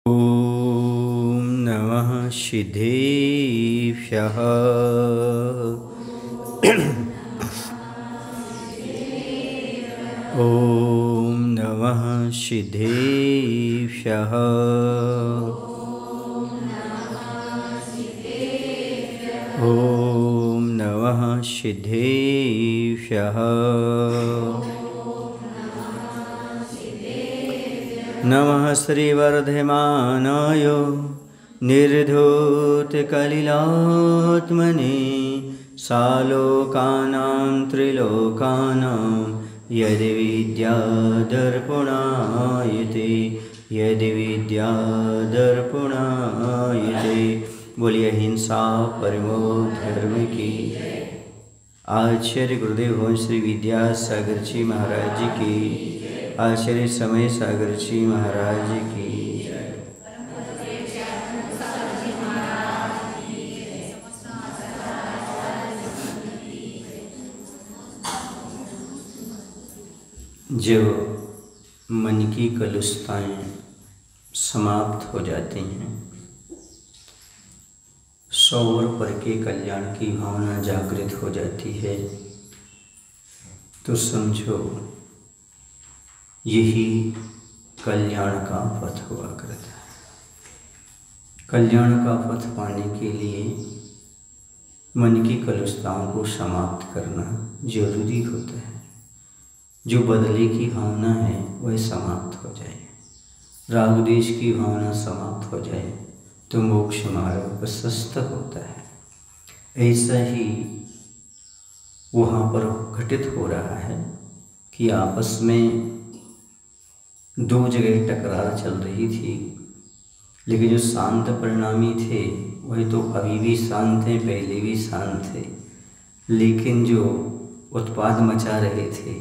ॐ नमः सिद्धेभ्यः। ॐ नमः सिद्धेभ्यः। ॐ नमः सिद्धेभ्यः। नमः श्रीवर्धमानाय निर्धूतकलिलात्मने सालोकानां त्रिलोकानां यद्विद्यादर्पणायते यद्विद्यादर्पणायते। बोलिए अहिंसा परमो धर्म की। आचार्य गुरुदेव श्री विद्यासागर जी महाराज जी की। आचार्य समय सागर जी महाराज की। जब मन की कलुषताएं समाप्त हो जाती हैं, सौ और पर के कल्याण की भावना जागृत हो जाती है, तो समझो यही कल्याण का पथ हुआ करता है। कल्याण का पथ पाने के लिए मन की कलुषताओं को समाप्त करना जरूरी होता है। जो बदले की भावना है वह समाप्त हो जाए, राग द्वेष की भावना समाप्त हो जाए तो मोक्ष मार्ग प्रशस्त होता है। ऐसा ही वहाँ पर घटित हो रहा है कि आपस में दो जगह टकरार चल रही थी, लेकिन जो शांत परिणामी थे वही तो अभी भी शांत थे, पहले भी शांत थे, लेकिन जो उत्पाद मचा रहे थे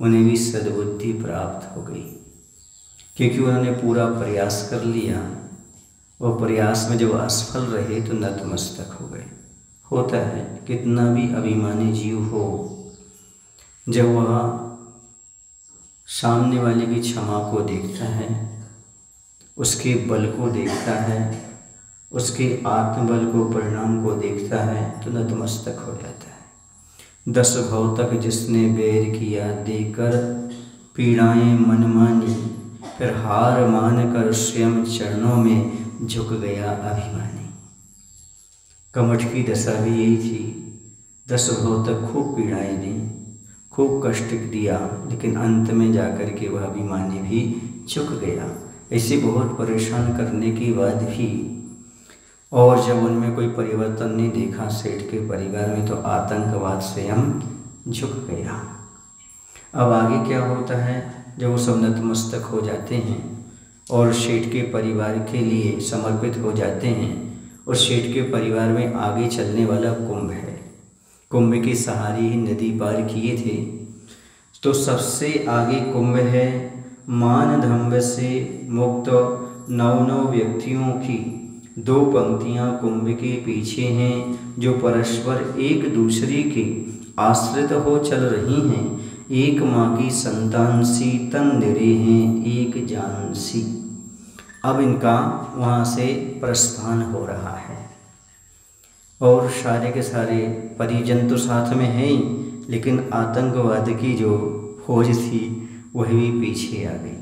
उन्हें भी सद्बुद्धि प्राप्त हो गई, क्योंकि उन्होंने पूरा प्रयास कर लिया और प्रयास में जब असफल रहे तो नतमस्तक हो गए। होता है, कितना भी अभिमानी जीव हो, जब वह सामने वाले की क्षमा को देखता है, उसके बल को देखता है, उसके आत्मबल को, परिणाम को देखता है तो नतमस्तक हो जाता है। 10 भव तक जिसने बैर किया देकर पीड़ाएं मन मानी, फिर हार मान कर स्वयं चरणों में झुक गया अभिमानी। कमठ की दशा भी यही थी। 10 भव तक खूब पीड़ाएं दी, खूब कष्ट दिया, लेकिन अंत में जाकर के वह अभिमानी भी झुक गया। ऐसे बहुत परेशान करने के बाद भी, और जब उनमें कोई परिवर्तन नहीं देखा सेठ के परिवार में, तो आतंकवाद स्वयं झुक गया। अब आगे क्या होता है, जब वो सब नतमस्तक हो जाते हैं और सेठ के परिवार के लिए समर्पित हो जाते हैं, और सेठ के परिवार में आगे चलने वाला कुंभ है। कुंभ के सहारे ही नदी पार किए थे, तो सबसे आगे कुंभ है। मान धम्म से मुक्त 9 व्यक्तियों की 2 पंक्तियां कुंभ के पीछे हैं, जो परस्पर एक दूसरे के आश्रित हो चल रही हैं। एक माँ की संतान सी तन निरे हैं एक जान सी। अब इनका वहाँ से प्रस्थान हो रहा है, और सारे के सारे परिजन तो साथ में हैं ही, लेकिन आतंकवाद की जो फौज थी वह भी पीछे आ गई।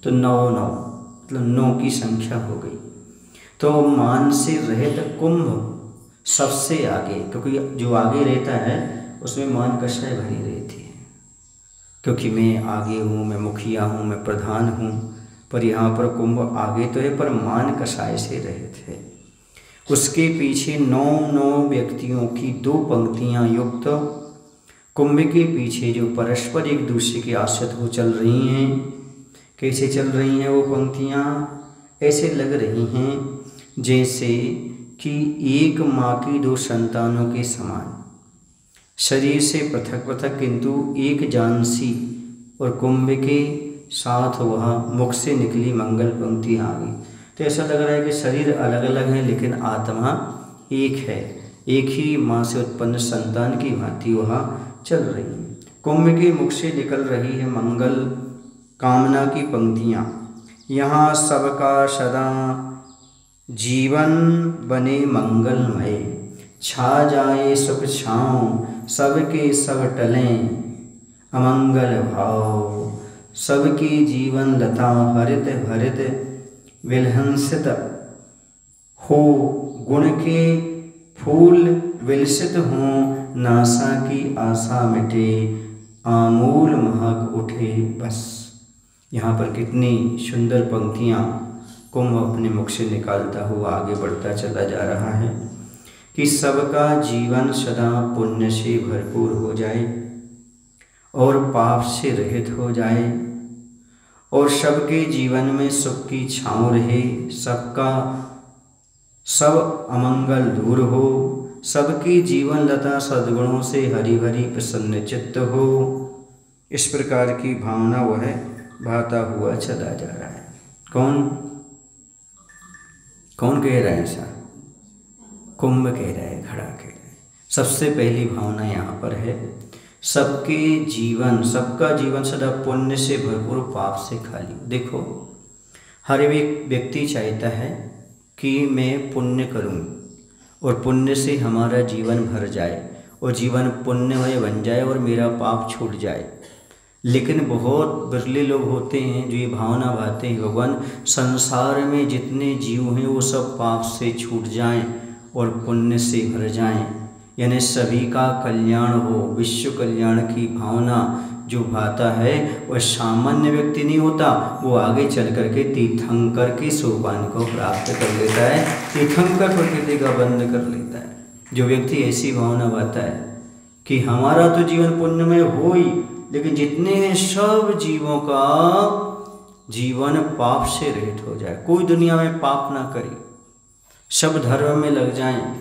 तो 9 मतलब 9 की संख्या हो गई। तो मान से रहित कुंभ सबसे आगे, क्योंकि जो आगे रहता है उसमें मान कषाय भरी रहती है, क्योंकि मैं आगे हूँ, मैं मुखिया हूँ, मैं प्रधान हूँ। पर यहाँ पर कुंभ आगे तो है, पर मान कषाय से रहित है। उसके पीछे 9 व्यक्तियों की 2 पंक्तियाँ युक्त कुंभ के पीछे, जो परस्पर एक दूसरे के आश्रित हो चल रही हैं। कैसे चल रही हैं वो पंक्तियाँ? ऐसे लग रही हैं जैसे कि एक माँ की 2 संतानों के समान, शरीर से पृथक पृथक किंतु एक जान सी। और कुंभ के साथ वह मुख से निकली मंगल पंक्ति आ गई। तो ऐसा लग रहा है कि शरीर अलग अलग है, लेकिन आत्मा एक है। एक ही माँ से उत्पन्न संतान की भांति वह चल रही है। कुंभ के मुख से निकल रही है मंगल कामना की पंक्तियाँ। यहाँ सबका सदा जीवन बने मंगलमय। छा जाए सुख छाँव सबके सब टलें अमंगल भाव। सबकी जीवन लता हरित हरित विलहंसित हो। गुण के फूल विलसित हों नासा की आशा मिटे। आमूल महक उठे बस। यहाँ पर कितनी सुंदर पंक्तियाँ कुंभ अपने मुख से निकालता हुआ आगे बढ़ता चला जा रहा है कि सबका जीवन सदा पुण्य से भरपूर हो जाए और पाप से रहित हो जाए और सबके जीवन में सुख की छाँव रहे। सबका सब अमंगल दूर हो। सबकी जीवन लता सद्गुणों से हरी भरी प्रसन्न चित्त हो। इस प्रकार की भावना वह भाता हुआ चला जा रहा है। कौन कह रहा है ऐसा? कुंभ कह रहा है, घड़ा कह रहा है। सबसे पहली भावना यहाँ पर है सबके जीवन, सबका जीवन सदा पुण्य से भरपूर पाप से खाली। देखो, हर एक व्यक्ति चाहता है कि मैं पुण्य करूं और पुण्य से हमारा जीवन भर जाए और जीवन पुण्यमय बन जाए और मेरा पाप छूट जाए। लेकिन बहुत बिरले लोग होते हैं जो ये भावना भाते हैं भगवान संसार में जितने जीव हैं वो सब पाप से छूट जाएं और पुण्य से भर जाएं, यानी सभी का कल्याण हो, विश्व कल्याण की भावना जो भाता है वह सामान्य व्यक्ति नहीं होता। वो आगे चल करके तीर्थंकर के सोपान को प्राप्त कर लेता है, तीर्थंकर प्रकृति का बंद कर लेता है। जो व्यक्ति ऐसी भावना भाता है कि हमारा तो जीवन पुण्यमय हो ही, लेकिन जितने हैं सब जीवों का जीवन पाप से रहित हो जाए, कोई दुनिया में पाप ना करे, सब धर्म में लग जाएं,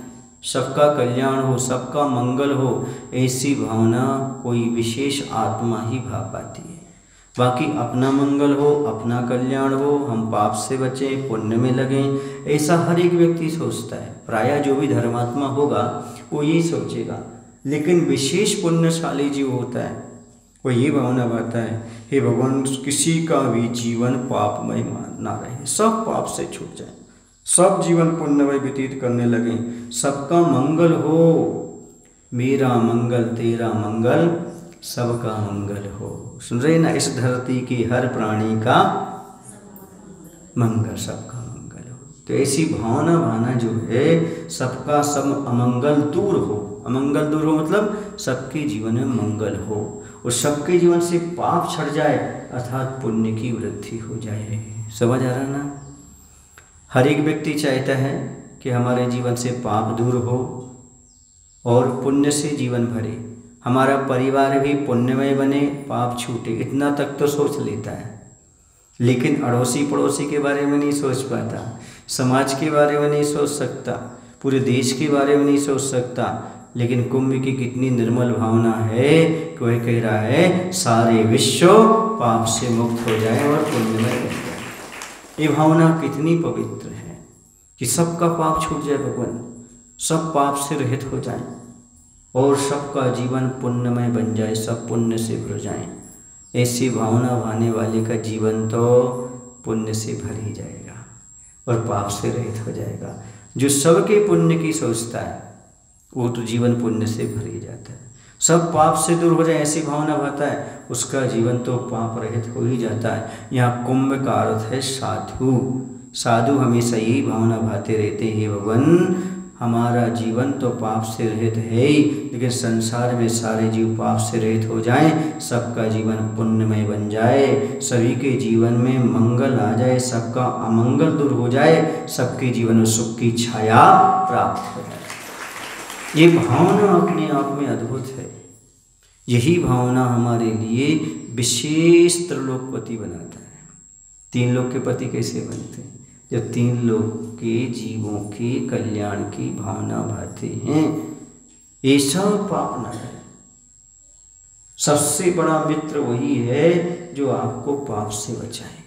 सबका कल्याण हो, सबका मंगल हो, ऐसी भावना कोई विशेष आत्मा ही भा पाती है। बाकी अपना मंगल हो, अपना कल्याण हो, हम पाप से बचें, पुण्य में लगें, ऐसा हर एक व्यक्ति सोचता है। प्रायः जो भी धर्मात्मा होगा वो यही सोचेगा। लेकिन विशेष पुण्यशाली जीव होता है वो ये भावना भाता है, हे भगवान किसी का भी जीवन पापमय ना रहे, सब पाप से छूट जाए, सब जीवन पुण्यमय व्यतीत करने लगे, सबका मंगल हो। मेरा मंगल तेरा मंगल सबका मंगल हो। सुन रहे ना, इस धरती की हर प्राणी का मंगल, सबका मंगल हो। तो ऐसी भावना भाना जो है सबका सब अमंगल दूर हो। अमंगल दूर हो मतलब सबके जीवन में मंगल हो और सबके जीवन से पाप छट जाए, अर्थात पुण्य की वृद्धि हो जाए। समझ आ रहा ना? हर एक व्यक्ति चाहता है कि हमारे जीवन से पाप दूर हो और पुण्य से जीवन भरे, हमारा परिवार भी पुण्यमय बने, पाप छूटे, इतना तक तो सोच लेता है। लेकिन अड़ोसी पड़ोसी के बारे में नहीं सोच पाता, समाज के बारे में नहीं सोच सकता, पूरे देश के बारे में नहीं सोच सकता। लेकिन कुंभ की कितनी निर्मल भावना है कि वह कह रहा है सारे विश्व पाप से मुक्त हो जाए और पुण्यमय बन जाए। ये भावना कितनी पवित्र है कि सबका पाप छूट जाए, भगवान सब पाप से रहित हो जाएं और सबका जीवन पुण्यमय बन जाए, सब पुण्य से भर जाएं। ऐसी भावना भाने वाले का जीवन तो पुण्य से भर ही जाएगा और पाप से रहित हो जाएगा। जो सबके पुण्य की सोचता है वो तो जीवन पुण्य से भर ही जाता है, सब पाप से दूर हो जाए ऐसी भावना भाता है, उसका जीवन तो पाप रहित हो ही जाता है। यहाँ कुंभ का अर्थ है साधु। साधु हमेशा यही भावना भाते रहते हैं, भगवान हमारा जीवन तो पाप से रहित है ही, लेकिन संसार में सारे जीव पाप से रहित हो जाएं, सबका जीवन पुण्यमय बन जाए, सभी के जीवन में मंगल आ जाए, सबका अमंगल दूर हो जाए, सबके जीवन में सुख की छाया प्राप्त हो जाए। ये भावना अपने आप में अद्भुत है। यही भावना हमारे लिए विशेष त्रिलोकपति बनाता है। तीन लोक के पति कैसे बनते हैं? जब तीन लोक के जीवों के कल्याण की भावना भाते हैं, ऐसा पाप न करे। सबसे बड़ा मित्र वही है जो आपको पाप से बचाए,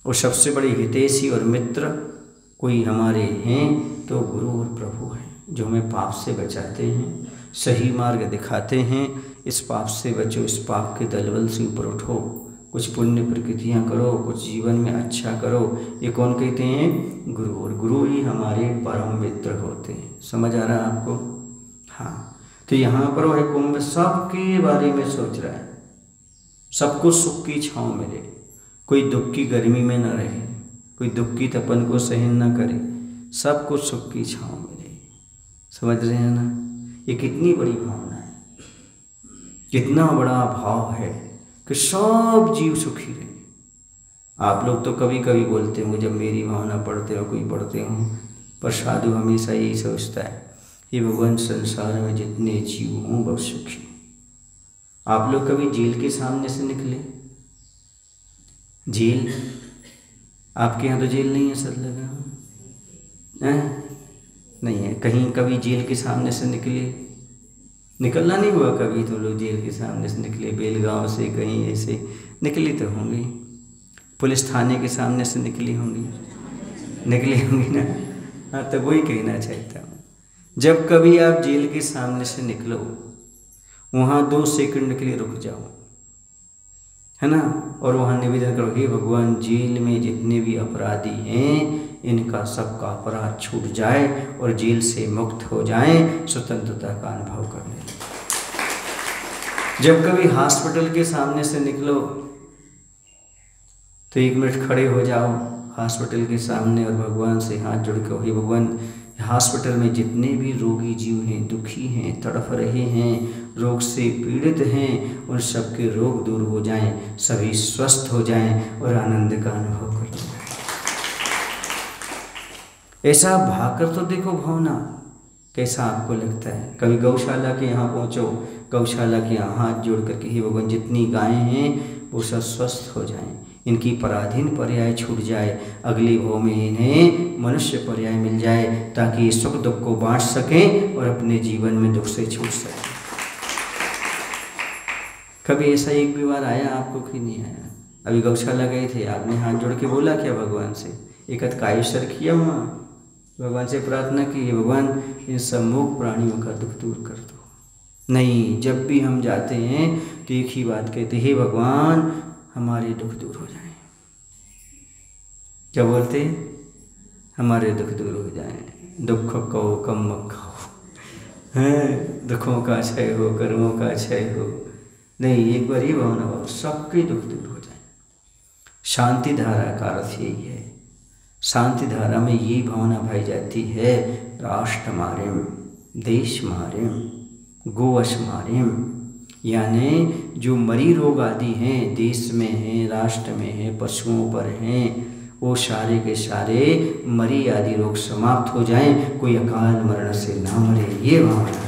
और सबसे बड़ी हितैषी और मित्र कोई हमारे हैं तो गुरु और प्रभु हैं, जो हमें पाप से बचाते हैं, सही मार्ग दिखाते हैं। इस पाप से बचो, इस पाप के दलबल से ऊपर उठो, कुछ पुण्य प्रकृतियाँ करो, कुछ जीवन में अच्छा करो। ये कौन कहते हैं? गुरु। और गुरु ही हमारे परम मित्र होते हैं। समझ आ रहा है आपको? हाँ। तो यहाँ पर वह कुंभ सबके बारे में सोच रहा है, सबको सुख की छाँव मिले, कोई दुख की गर्मी में न रहे, कोई दुख की तपन को सहन न करे, सबको सुख की छाँव मिले। समझ रहे हैं ना? ये कितनी बड़ी भावना है, कितना बड़ा भाव है कि सब जीव सुखी रहे। आप लोग तो कभी कभी बोलते होंगे जब मेरी भावना पढ़ते हो, कोई पढ़ते हो, पर साधु हमेशा यही सोचता है ये भगवान संसार में जितने जीव हों बहुत सुखी। आप लोग कभी जेल के सामने से निकले? जेल आपके यहाँ तो जेल नहीं है सर, लगा है? नहीं है। कहीं कभी जेल के सामने से निकले? निकलना नहीं हुआ कभी तो लोग जेल के सामने से निकले? बेलगांव से कहीं ऐसे निकली तो होंगी, पुलिस थाने के सामने से निकली होंगी, निकली होंगी ना? हाँ, तो वही कहना चाहता हूँ, जब कभी आप जेल के सामने से निकलो वहाँ 2 सेकंड के लिए रुक जाओ, है ना, और वहाँ निवेदन करो, हे भगवान जेल में जितने भी अपराधी हैं इनका सबका अपराध छूट जाए और जेल से मुक्त हो जाएं, स्वतंत्रता का अनुभव कर लें। जब कभी हॉस्पिटल के सामने से निकलो तो 1 मिनट खड़े हो जाओ हॉस्पिटल के सामने और भगवान से हाथ जोड़ के, हे भगवान हॉस्पिटल में जितने भी रोगी जीव हैं, दुखी हैं, तड़फ रहे हैं, रोग से पीड़ित हैं, उन सबके रोग दूर हो जाएं, सभी स्वस्थ हो जाएं और आनंद का अनुभव कर लें। ऐसा भाकर तो देखो भावना कैसा आपको लगता है। कभी गौशाला के यहाँ पहुँचो, गौशाला के यहाँ हाथ जोड़ करके, हे भगवान जितनी गायें हैं वो सब स्वस्थ हो जाएं, इनकी पराधीन पर्याय छूट जाए, अगली भव में इन्हें मनुष्य पर्याय मिल जाए ताकि ये सुख दुख को बांट सकें और अपने जीवन में दुख से छूट सकें। कभी ऐसा एक भी बार आया आपको कि नहीं आया? अभी गौशाला गए थे, आपने हाथ जोड़ के बोला क्या भगवान से? एक कायेश्वर किया, वहाँ भगवान से प्रार्थना की, भगवान इन सब मूक प्राणियों का दुख दूर कर दो? नहीं, जब भी हम जाते हैं तो एक ही बात कहते, हे भगवान हमारे दुख दूर हो जाएं। क्या बोलते? हमारे दुख दूर हो जाएं, दुख को कम मत खाओ, हैं, दुखों का क्षय हो, कर्मों का क्षय हो। नहीं, एक बार ये भावना हो, सबके दुख दूर हो जाएं। शांति धारा का अर्थ यही है। शांति धारा में ये भावना भाई जाती है, राष्ट्र मारेम, देश मारेम, गोवश मारेम, यानी जो मरी रोग आदि हैं, देश में हैं, राष्ट्र में हैं, पशुओं पर हैं, वो सारे के सारे मरी आदि रोग समाप्त हो जाएं, कोई अकाल मरण से ना मरे, ये भावना है।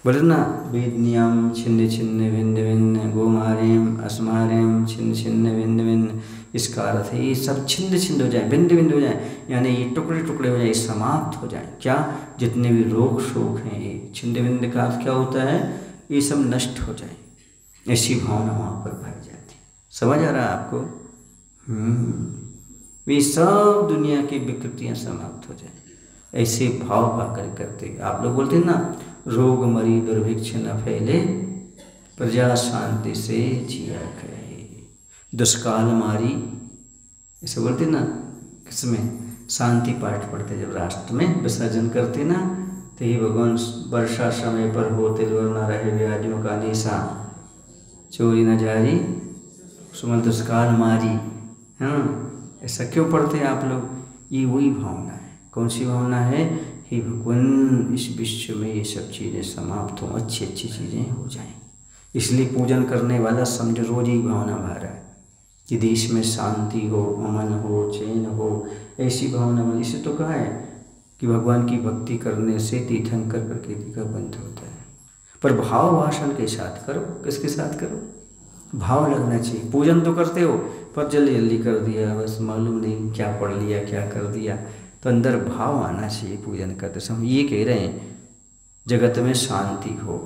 बोले ना, वेद नियम छिन्न छिन्न भिन्न भिन्न, गो मारेम अस्मारेम छिन्न छिन्न भिन्न भिन्न। इसका अर्थ है ये सब छिन्न छिन्न हो जाए, भिन्न भिन्न हो जाए, यानी ये टुकड़े टुकड़े हो जाए, समाप्त हो जाए। क्या? जितने भी रोग शोक हैं, ये छिन्न भिन्न का अर्थ क्या होता है? ये सब नष्ट हो जाए, ऐसी भावना वहाँ पर भाई जाती है। समझ आ रहा है आपको? ये सब दुनिया की विकृतियाँ समाप्त हो जाए, ऐसे भाव पाकर करते। आप लोग बोलते हैं ना, रोग मरी दुर्भिक्ष न फैले, प्रजा शांति से जिया करे, दुष्काल मारी, ऐसे बोलते ना। किसमें? शांति पाठ पढ़ते जब राष्ट्र में विसर्जन करते ना, तो ही भगवान वर्षा समय पर हो, तिलवर न रहे व्याधियों का निशा, चोरी न जारी, सुमन दुष्काल मारी। हाँ, ऐसा क्यों पढ़ते हैं आप लोग? ये वही भावना है। कौन सी भावना है? हे भगवान इस विश्व में ये सब चीज़ें समाप्त हों, अच्छी अच्छी चीज़ें हो जाएं। इसलिए पूजन करने वाला समझ रोज ही भावना भा रहा है कि देश में शांति हो, अमन हो, चैन हो, ऐसी भावना बनी। इसे तो कहा है कि भगवान की भक्ति करने से तीर्थंकर प्रकृति का बंध होता है। पर भाव भाषण के साथ करो। किसके साथ करो? भाव लगना चाहिए। पूजन तो करते हो पर जल्दी जल्दी कर दिया, बस मालूम नहीं क्या पढ़ लिया, क्या कर दिया, तो अंदर भाव आना चाहिए पूजन करते समय। ये कह रहे हैं जगत में शांति हो,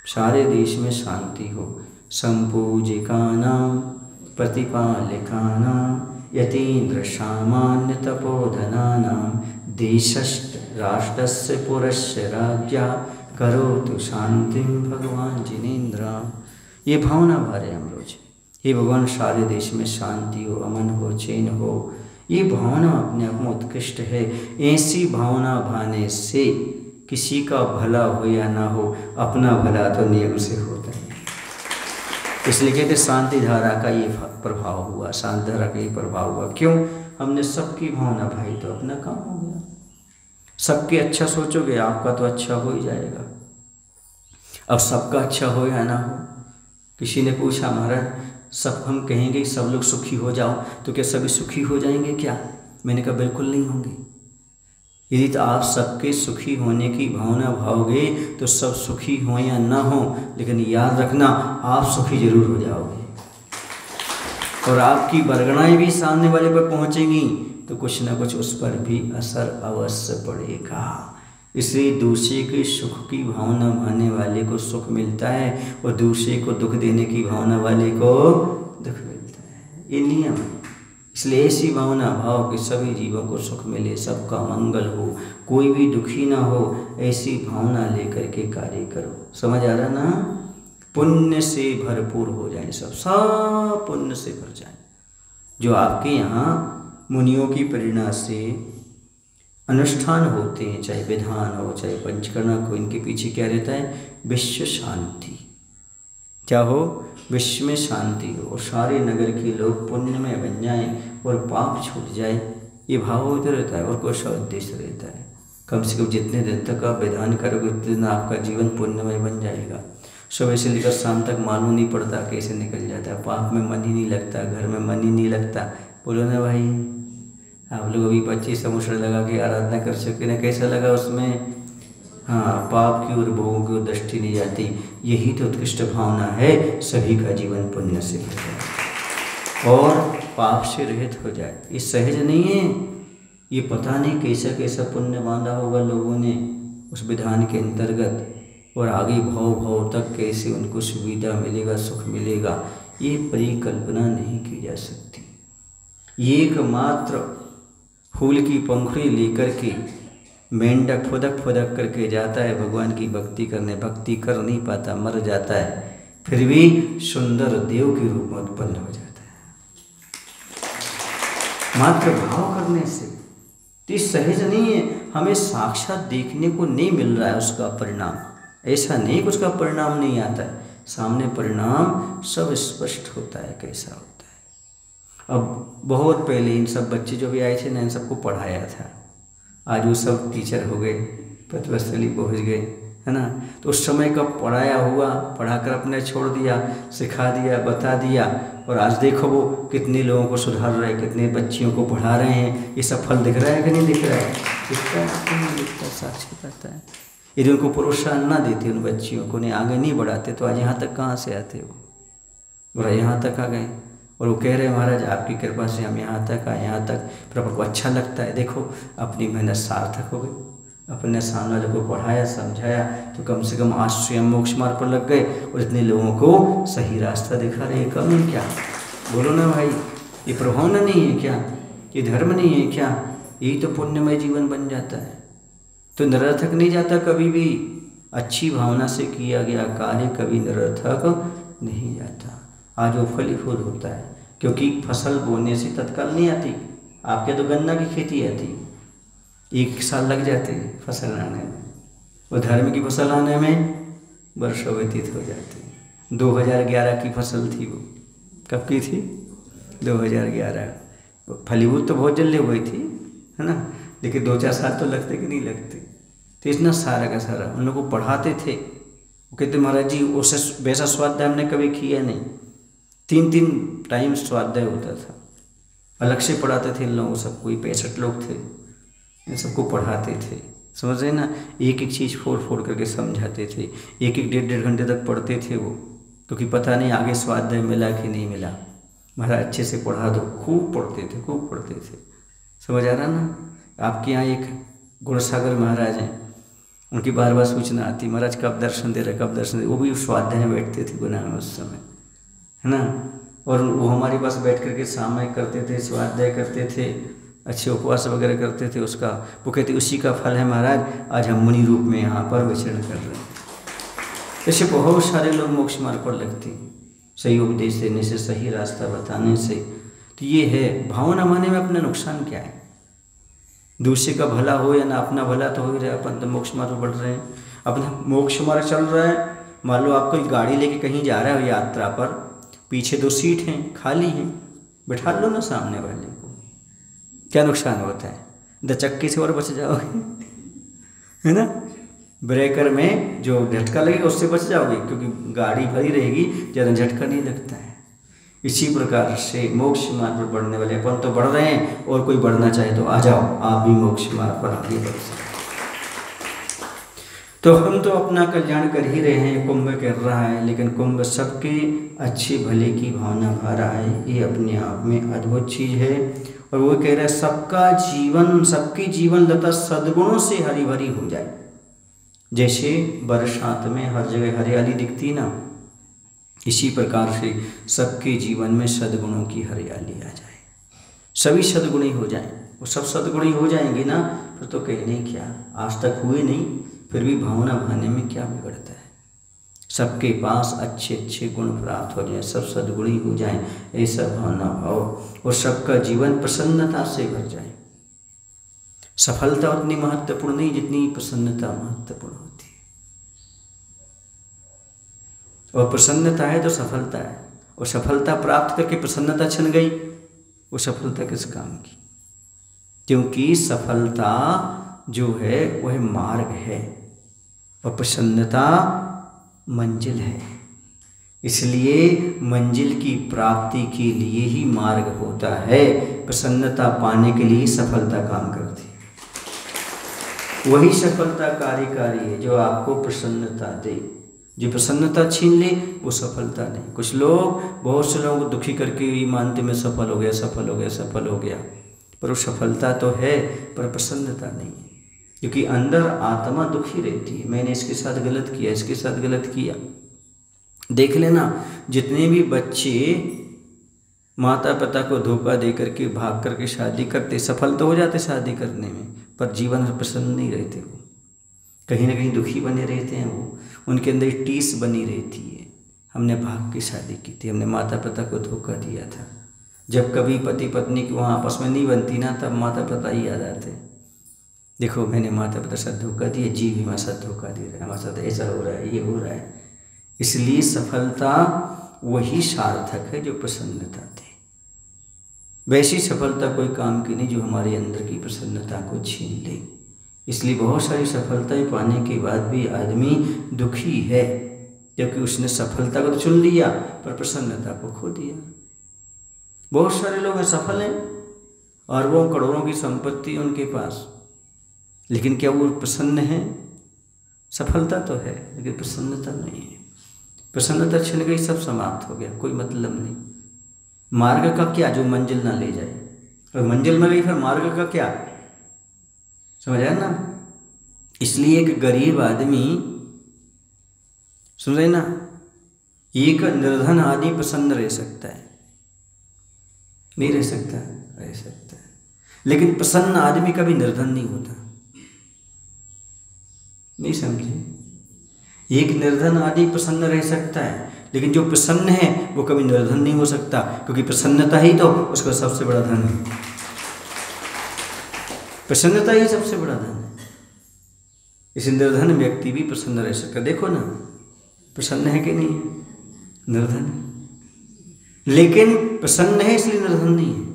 सारे देश में शांति हो, संपूजिकानां प्रतिपालिकानां यतीन्द्र सामान्य तपोधनानां देशस्य राष्ट्रस्य पुरस्य राज्ञा करोतु शांतिं भगवान जिनेन्द्र। ये भावना भरे हम रोज। हे भगवान, सारे देश में शांति हो, अमन हो, चैन हो, ये भावना अपने आप में उत्कृष्ट है। ऐसी भावना भाने से किसी का भला हो या ना हो, अपना भला तो नियम से होता है। इसलिए कहते शांति धारा का ये प्रभाव हुआ, शांति धारा का ये प्रभाव हुआ। क्यों? हमने सबकी भावना भाई तो अपना काम हो गया। सबके अच्छा सोचोगे, आपका तो अच्छा हो ही जाएगा। अब सबका अच्छा हो या ना हो, किसी ने पूछा महाराज सब हम कहेंगे सब लोग सुखी हो जाओ तो क्या सभी सुखी हो जाएंगे क्या? मैंने कहा बिल्कुल नहीं होंगे। यदि तो आप सबके सुखी होने की भावना भाओगे तो सब सुखी हो या ना हो, लेकिन याद रखना आप सुखी जरूर हो जाओगे। और आपकी बरगनाएं भी सामने वाले पर पहुंचेंगी तो कुछ ना कुछ उस पर भी असर अवश्य पड़ेगा। इसलिए दूसरे के सुख की भावना भाने वाले को सुख मिलता है और दूसरे को दुख देने की भावना वाले को दुख मिलता है। ये नियम है। इसलिए ऐसी भावना भाव कि सभी जीवों को सुख मिले, सबका मंगल हो, कोई भी दुखी ना हो, ऐसी भावना लेकर के कार्य करो। समझ आ रहा ना? पुण्य से भरपूर हो जाए, सब पुण्य से भर जाए। जो आपके यहाँ मुनियों की प्रेरणा से अनुष्ठान होते हैं, चाहे विधान हो चाहे पंचकर्म हो, इनके पीछे क्या रहता है? विश्व शांति। क्या हो? विश्व में शांति हो और सारे नगर के लोग पुण्य में बन जाएं और पाप छूट जाए, ये भाव होता रहता है और कोई सा उद्देश्य रहता है। कम से कम जितने दिन तक आप विधान करोगे उतने दिन आपका जीवन पुण्यमय बन जाएगा। सुबह से लेकर शाम तक मालूम नहीं पड़ता कैसे निकल जाता है। पाप में मन ही नहीं लगता, घर में मन ही नहीं लगता। बोलो ना भाई, आप लोग अभी 25 समुद्र लगा के आराधना कर चुके ना, कैसा लगा उसमें? हाँ, पाप की ओर भोगों की ओर दृष्टि नहीं जाती। यही तो उत्कृष्ट भावना है, सभी का जीवन पुण्य से हो जाए और पाप से रहित हो जाए। ये सहज नहीं है, ये पता नहीं कैसा कैसा पुण्य बांधा होगा लोगों ने उस विधान के अंतर्गत, और आगे भाव भाव तक कैसे उनको सुविधा मिलेगा, सुख मिलेगा, ये परिकल्पना नहीं की जा सकती। एकमात्र फूल की पंखुड़ी लेकर के मेंढक फुदक फुदक करके जाता है भगवान की भक्ति करने, भक्ति कर नहीं पाता, मर जाता है, फिर भी सुंदर देव के रूप में उत्पन्न हो जाता है मात्र भाव करने से। तो सहज नहीं है, हमें साक्षात देखने को नहीं मिल रहा है उसका परिणाम। ऐसा नहीं कि उसका परिणाम नहीं आता है, सामने परिणाम सब स्पष्ट होता है कैसा होता है। अब बहुत पहले इन सब बच्चे जो भी आए थे ना, इन सबको पढ़ाया था। आज वो सब टीचर हो गए, पतवस्थली पहुँच गए, है ना। तो उस समय का पढ़ाया हुआ पढ़ाकर अपने छोड़ दिया, सिखा दिया, बता दिया, और आज देखो वो कितने लोगों को सुधार रहे, कितने बच्चियों को पढ़ा रहे हैं। ये सब फल दिख रहा है कि नहीं दिख रहा है? दिखता है, नहीं दिखता, साक्षी करता है। यदि उनको प्रोत्साहन ना देते, उन बच्चियों को उन्हें आगे नहीं बढ़ाते, तो आज यहाँ तक कहाँ से आते वो? बोला यहाँ तक आ गए, और वो कह रहे हैं महाराज आपकी कृपा से हम यहाँ तक आए, यहाँ तक प्रभु को अच्छा लगता है। देखो अपनी मेहनत सार्थक हो गई, अपने सामने वाले को पढ़ाया समझाया, तो कम से कम आज स्वयं मोक्ष मार्ग पर लग गए और इतने लोगों को सही रास्ता दिखा रहे। कम है क्या? बोलो ना भाई, ये प्रभावना नहीं है क्या? ये धर्म नहीं है क्या? यही तो पुण्यमय जीवन बन जाता है। तो निरर्थक नहीं जाता कभी भी। अच्छी भावना से किया गया कार्य कभी निरर्थक नहीं जाता। आज वो फलीफूल होता है, क्योंकि फसल बोने से तत्काल नहीं आती। आपके तो गन्ना की खेती आती, 1 साल लग जाते हैं फसल आने में, और धर्म की फसल आने में वर्षों व्यतीत हो जाते हैं। 2011 की फसल थी वो, कब की थी? 2011। फलीभूत तो बहुत जल्दी हुई थी, है ना, लेकिन 2-4 साल तो लगते कि नहीं लगते। तो इतना सारा का सारा उन लोगों को पढ़ाते थे। वो कहते महाराज जी उससे वैसा स्वाध्याय हमने कभी किया नहीं। 3-3 टाइम स्वाध्याय होता था, अलग से पढ़ाते थे इन लोगों सबको। 65 लोग थे, इन सबको पढ़ाते थे। समझ रहे ना? एक एक चीज़ फोड़ फोड़ करके समझाते थे। 1-1 डेढ़ घंटे तक पढ़ते थे वो, क्योंकि पता नहीं आगे स्वाध्याय मिला कि नहीं मिला। महाराज अच्छे से पढ़ा दो। खूब पढ़ते थे, खूब पढ़ते थे। समझ आ रहा ना? आपके यहाँ एक गुणसागर महाराज हैं, उनकी बार बार सूचना आती, महाराज कब दर्शन दे रहे, कब दर्शन दे। वो भी स्वाध्याय में बैठते थे गुना में उस समय, है ना। और वो हमारे पास बैठ करके सामयिक करते थे, स्वाध्याय करते थे, अच्छे उपवास वगैरह करते थे। उसका वो कहते उसी का फल है महाराज, आज हम मुनि रूप में यहाँ पर विचरण कर रहे हैं। ऐसे बहुत सारे लोग मोक्ष मार्ग पर लगते हैं, सही उपदेश देने से, सही रास्ता बताने से। तो ये है, भावना माने में अपना नुकसान क्या है? दूसरे का भला हो या ना अपना भला तो हो ही रहा है। अपन तो मोक्ष मार्ग बढ़ रहे हैं, अपना मोक्ष मार्ग चल रहा है। मान लो आप कोई गाड़ी लेके कहीं जा रहे हो यात्रा पर, पीछे 2 सीट हैं खाली हैं, बैठा लो ना सामने वाले को, क्या नुकसान होता है? 2 चक्के से और बच जाओगे है ना। ब्रेकर में जो झटका लगेगा उससे बच जाओगे, क्योंकि गाड़ी भरी रहेगी, ज़्यादा झटका नहीं लगता है। इसी प्रकार से मोक्ष मार्ग पर बढ़ने वाले अपन तो बढ़ रहे हैं, और कोई बढ़ना चाहे तो आ जाओ, आप भी मोक्ष मार्ग पर आगे बढ़ सकते। तो हम तो अपना कल्याण कर ही रहे हैं, कुंभ कर रहा है, लेकिन कुंभ सबके अच्छे भले की भावना भा रहा है। ये अपने आप में अद्भुत चीज़ है। और वो कह रहा है सबका जीवन, सबकी जीवन लता सद्गुणों से हरी भरी हो जाए। जैसे बरसात में हर जगह हरियाली दिखती ना, इसी प्रकार से सबके जीवन में सद्गुणों की हरियाली आ जाए, सभी सद्गुणी हो जाएं। वो सब सद्गुणी हो जाएंगे ना, फिर तो कहने क्या, आज तक हुए नहीं, फिर भी भावना भाने में क्या बिगड़ता है। सबके पास अच्छे अच्छे गुण प्राप्त हो जाए, सब सद्गुणी हो जाएं, ऐसा भावना भाव, और सबका जीवन प्रसन्नता से भर जाए। सफलता उतनी महत्वपूर्ण नहीं जितनी प्रसन्नता महत्वपूर्ण होती है। और प्रसन्नता है तो सफलता है, और सफलता प्राप्त करके प्रसन्नता छिन गई, वो सफलता किस काम की? क्योंकि सफलता जो है वह मार्ग है, और प्रसन्नता मंजिल है। इसलिए मंजिल की प्राप्ति के लिए ही मार्ग होता है, प्रसन्नता पाने के लिए सफलता काम करती है। वही सफलता कार्यकारी है जो आपको प्रसन्नता दे। जो प्रसन्नता छीन ले वो सफलता नहीं। कुछ लोग, बहुत से लोगों को दुखी करके ये मानते मैं सफल हो गया, सफल हो गया, सफल हो गया, पर वो सफलता तो है, पर प्रसन्नता नहीं है। क्योंकि अंदर आत्मा दुखी रहती है, मैंने इसके साथ गलत किया, इसके साथ गलत किया। देख लेना, जितने भी बच्चे माता पिता को धोखा दे करके भाग करके शादी करते, सफल तो हो जाते शादी करने में, पर जीवन में प्रसन्न नहीं रहते। वो कहीं ना कहीं दुखी बने रहते हैं। वो उनके अंदर टीस बनी रहती है, हमने भाग के शादी की थी, हमने माता पिता को धोखा दिया था। जब कभी पति पत्नी की वहाँ आपस में नहीं बनती ना, तब माता पिता ही याद आते। देखो मैंने माता पिता साथ धोखा दिया, जी भी हमारे साथ धोखा दे रहा है, हमारे साथ ऐसा हो रहा है, ये हो रहा है। इसलिए सफलता वही सार्थक है जो प्रसन्नता दे। वैसी सफलता कोई काम की नहीं जो हमारे अंदर की प्रसन्नता को छीन ले। इसलिए बहुत सारी सफलताएं पाने के बाद भी आदमी दुखी है, क्योंकि उसने सफलता को तो चुन लिया पर प्रसन्नता को खो दिया। बहुत सारे लोग सफल हैं, अरबों करोड़ों की संपत्ति उनके पास, लेकिन क्या वो प्रसन्न हैं? सफलता तो है लेकिन प्रसन्नता नहीं है। प्रसन्नता छिन गई, सब समाप्त हो गया, कोई मतलब नहीं। मार्ग का क्या जो मंजिल ना ले जाए, और मंजिल में गई फिर मार्ग का क्या, समझ आया ना। इसलिए एक गरीब आदमी, सुन रहे ना, एक निर्धन आदमी प्रसन्न रह सकता है? नहीं रह सकता? रह सकता है, लेकिन प्रसन्न आदमी कभी निर्धन नहीं होता। नहीं समझे? एक निर्धन आदमी प्रसन्न रह सकता है, लेकिन जो प्रसन्न है वो कभी निर्धन नहीं हो सकता, क्योंकि प्रसन्नता ही तो उसका सबसे बड़ा धन है। प्रसन्नता ही सबसे बड़ा धन है। इस निर्धन व्यक्ति भी प्रसन्न रह सकता। देखो ना, प्रसन्न है कि नहीं है? निर्धन है, लेकिन प्रसन्न है इसलिए निर्धन नहीं है।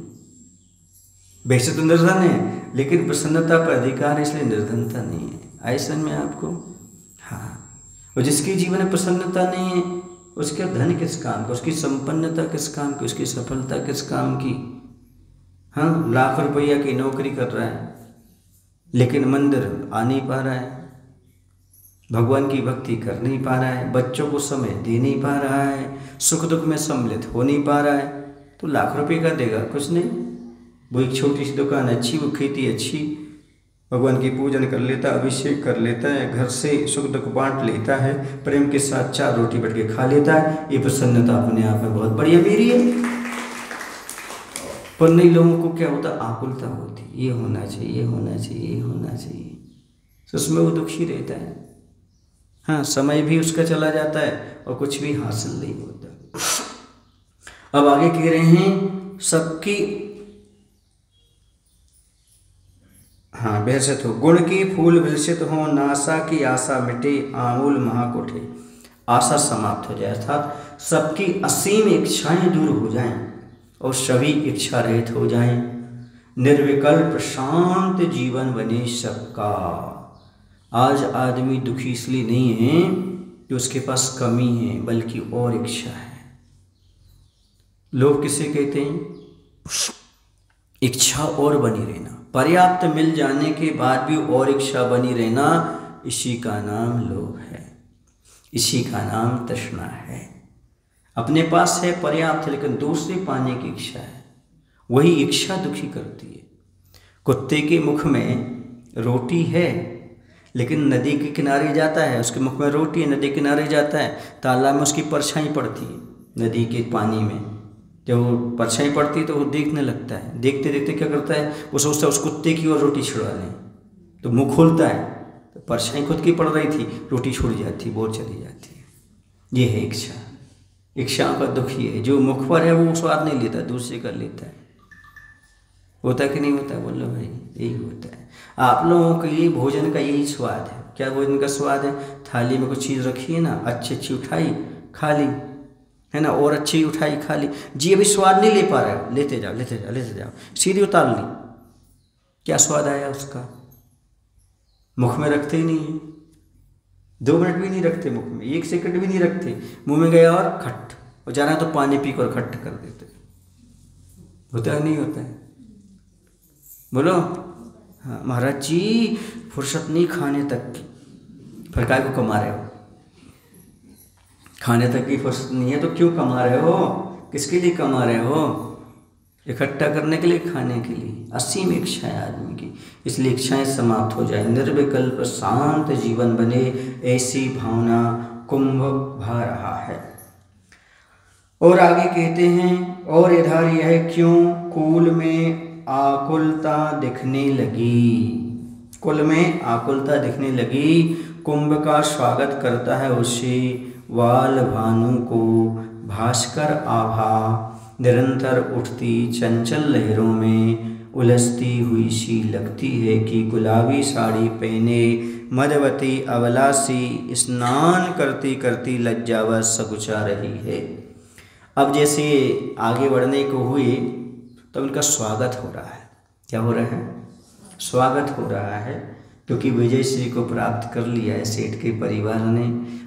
वैसे तो निर्धन है, लेकिन प्रसन्नता पर अधिकार है इसलिए निर्धनता नहीं है। ऐसा में आपको, हाँ। और जिसके जीवन में प्रसन्नता नहीं है, उसका धन किस काम का, उसकी संपन्नता किस काम की, उसकी सफलता किस काम की। हाँ, लाख रुपया की नौकरी कर रहा है लेकिन मंदिर आ नहीं पा रहा है, भगवान की भक्ति कर नहीं पा रहा है, बच्चों को समय दे नहीं पा रहा है, सुख दुख में सम्मिलित हो नहीं पा रहा है, तो लाख रुपये का देगा? कुछ नहीं। वो एक छोटी सी दुकान अच्छी, वो खेती अच्छी, भगवान की पूजन कर लेता, अभिषेक कर लेता है, घर से सुख दुख बांट लेता है, प्रेम के साथ 4 रोटी बैठ के खा लेता है। ये प्रसन्नता अपने आप में बहुत बढ़िया मेरी है। पर नहीं, लोगों को क्या होता, आकुलता होती, ये होना चाहिए, ये होना चाहिए, ये होना चाहिए, तो उसमें वो दुखी रहता है। हाँ, समय भी उसका चला जाता है और कुछ भी हासिल नहीं होता। अब आगे कह रहे हैं सबकी, हाँ, विहसित हो, गुण की फूल विलसित हो, नासा की आशा मिटे, आमूल महक उठे। आशा समाप्त हो जाए, अर्थात सबकी असीम इच्छाएं दूर हो जाएं और सभी इच्छा रहित हो जाएं। निर्विकल्प शांत जीवन बने सबका। आज आदमी दुखी इसलिए नहीं है कि उसके पास कमी है, बल्कि और इच्छा है। लोग किसे कहते हैं? इच्छा और बनी रहना, पर्याप्त मिल जाने के बाद भी और इच्छा बनी रहना, इसी का नाम लोभ है, इसी का नाम तृष्णा है। अपने पास है पर्याप्त, लेकिन दूसरे पाने की इच्छा है, वही इच्छा दुखी करती है। कुत्ते के मुख में रोटी है, लेकिन नदी के किनारे जाता है, उसके मुख में रोटी है, नदी के किनारे जाता है, तालाब में उसकी परछाई पड़ती है, नदी के पानी में जब वो परछाई पड़ती है तो वो देखने लगता है। देखते देखते क्या करता है, वो सोचता है उस कुत्ते की ओर रोटी छुड़ा लें, तो मुंह खोलता है तो परछाई खुद की पड़ रही थी, रोटी छूट जाती, बोर चली जाती है। ये है इच्छा। इच्छा का दुख ये है, जो मुख पर है वो स्वाद नहीं लेता, दूसरे का लेता है। होता कि नहीं होता? बोलो भाई, यही होता है। आप लोगों के लिए भोजन का यही स्वाद है। क्या भोजन का स्वाद है? थाली में कुछ चीज़ रखी है ना, अच्छी अच्छी उठाई खा ली, है ना, और अच्छी उठाई खा ली। जी अभी स्वाद नहीं ले पा रहे हो, लेते जाओ लेते जाओ लेते जाओ, सीधी उतार ली, क्या स्वाद आया उसका? मुख में रखते ही नहीं है, 2 मिनट भी नहीं रखते मुख में, 1 सेकंड भी नहीं रखते, मुंह में गया और खट, और जाना तो पानी पी कर खट कर देते। होता है नहीं होता है? बोलो। हाँ महाराज जी, फुर्सत नहीं खाने तक की, फिर काय को कमा रहे हो? खाने तक की फुर्सत नहीं है तो क्यों कमा रहे हो? किसके लिए कमा रहे हो? इकट्ठा करने के लिए, खाने के लिए। असीम इच्छा है आदमी की, इसलिए इच्छाएं समाप्त हो जाए, निर्विकल्प शांत जीवन बने, ऐसी भावना कुंभ भा रहा है। और आगे कहते हैं, और इधर यह क्यों कुल में आकुलता दिखने लगी, कुल में आकुलता दिखने लगी, कुंभ का स्वागत करता है उसे वाल भानु को भास्कर आभा, निरंतर उठती चंचल लहरों में उलझती हुई सी लगती है कि गुलाबी साड़ी पहने मदवती अबला सी स्नान करती करती लज्जावश सकुचा रही है। अब जैसे आगे बढ़ने को हुए तो उनका स्वागत हो रहा है। क्या हो रहा है? स्वागत हो रहा है, क्योंकि विजय श्री को प्राप्त कर लिया है सेठ के परिवार ने,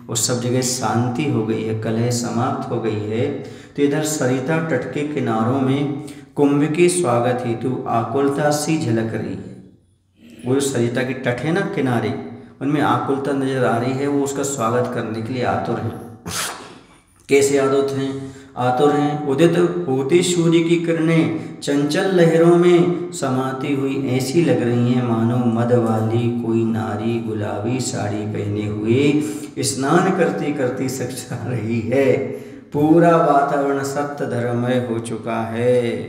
और सब जगह शांति हो गई है, कलह समाप्त हो गई है। तो इधर सरिता तट के किनारों में कुंभ के स्वागत हेतु आकुलता सी झलक रही है। वो जो सरिता के तट है ना किनारे, उनमें आकुलता नजर आ रही है, वो उसका स्वागत करने के लिए आतुर हैं। कैसे आतुर हैं? उदित होते सूर्य की किरणें चंचल लहरों में समाती हुई ऐसी लग रही हैं मानो मद वाली कोई नारी गुलाबी साड़ी पहने हुए स्नान करती करती सकुचा रही है। पूरा वातावरण सत्य धर्ममय हो चुका है,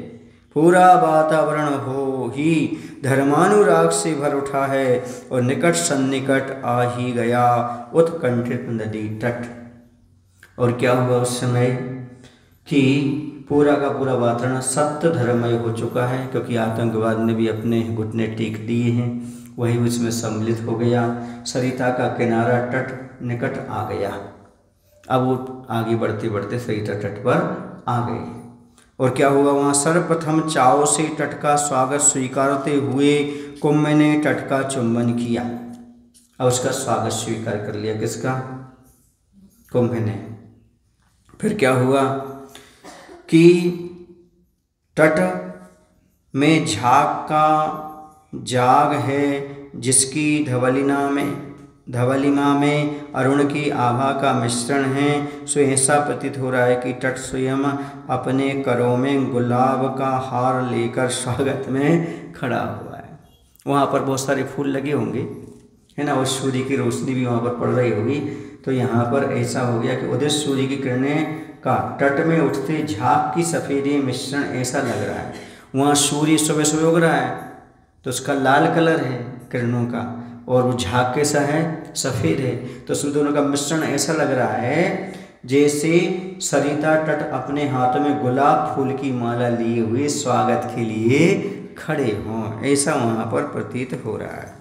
पूरा वातावरण हो ही धर्मानुराग से भर उठा है, और निकट सन्निकट आ ही गया उत्कंठित नदी तट। और क्या हुआ उस समय कि पूरा का पूरा वातावरण सत्य धर्ममय हो चुका है, क्योंकि आतंकवाद ने भी अपने घुटने टेक दिए हैं, वही उसमें सम्मिलित हो गया। सरिता का किनारा तट निकट आ गया। अब वो आगे बढ़ते बढ़ते सरिता तट पर आ गए। और क्या हुआ वहाँ? सर्वप्रथम चाव से तट का स्वागत स्वीकारते हुए कुंभ ने तट का चुंबन किया। अब उसका स्वागत स्वीकार कर लिया। किसका? कुंभ ने। फिर क्या हुआ कि तट में झाग का जाग है, जिसकी धवलिमा में अरुण की आभा का मिश्रण है, सो ऐसा प्रतीत हो रहा है कि तट स्वयं अपने करों में गुलाब का हार लेकर स्वागत में खड़ा हुआ है। वहाँ पर बहुत सारे फूल लगे होंगे, है ना, और सूर्य की रोशनी भी वहाँ पर पड़ रही होगी। तो यहाँ पर ऐसा हो गया कि उदय सूर्य की किरणें का तट में उठते झाग की सफ़ेदी मिश्रण ऐसा लग रहा है। वहाँ सूर्य सुबह सुबह उग रहा है तो उसका लाल कलर है किरणों का, और वो झाग कैसा है, सफ़ेद है। तो उसमें दोनों का मिश्रण ऐसा लग रहा है जैसे सरिता तट अपने हाथों में गुलाब फूल की माला लिए हुए स्वागत के लिए खड़े हों, ऐसा वहाँ पर प्रतीत हो रहा है।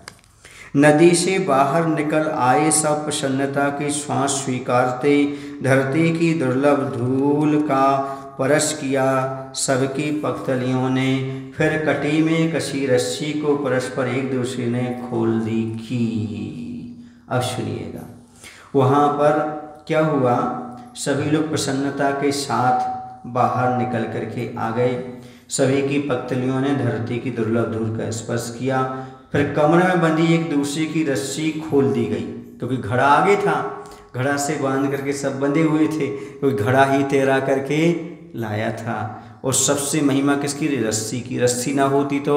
नदी से बाहर निकल आए सब प्रसन्नता की श्वास स्वीकारते, धरती की दुर्लभ धूल का परश किया सबकी पख्तलियों ने, फिर कटी में कसी रस्सी को परस्पर एक दूसरे ने खोल दी की। अब सुनिएगा वहाँ पर क्या हुआ, सभी लोग प्रसन्नता के साथ बाहर निकल करके आ गए, सभी की पख्तलियों ने धरती की दुर्लभ धूल का स्पर्श किया, फिर कमर में बंधी एक दूसरे की रस्सी खोल दी गई, क्योंकि घड़ा आगे था, घड़ा से बांध करके सब बंधे हुए थे, कोई घड़ा ही तैरा करके लाया था। और सबसे महिमा किसकी, रस्सी की। रस्सी ना होती तो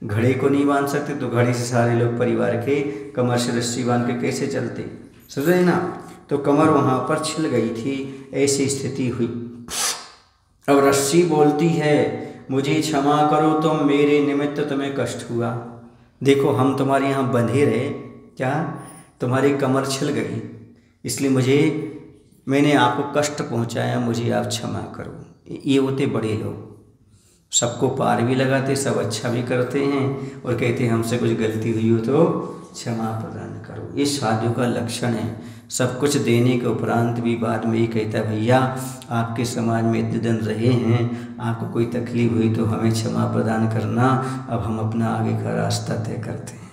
घड़े को नहीं बांध सकते, तो घड़े से सारे लोग परिवार के कमर से रस्सी बांध के कैसे चलते, समझ रहे ना। तो कमर वहाँ पर छिल गई थी, ऐसी स्थिति हुई। अब रस्सी बोलती है, मुझे क्षमा करो, तो मेरे निमित्त तुम्हें कष्ट हुआ। देखो हम तुम्हारे यहाँ बंधे रहे, क्या तुम्हारी कमर छिल गई, इसलिए मैंने आपको कष्ट पहुँचाया, मुझे आप क्षमा करो। ये होते बड़े लोग, सबको पार भी लगाते, सब अच्छा भी करते हैं, और कहते हैं हमसे कुछ गलती हुई हो तो क्षमा प्रदान करो। ये साधु का लक्षण है। सब कुछ देने के उपरांत भी बाद में ये कहता है, भैया आपके समाज में इतने दिन रहे हैं, आपको कोई तकलीफ हुई तो हमें क्षमा प्रदान करना, अब हम अपना आगे का रास्ता तय करते हैं।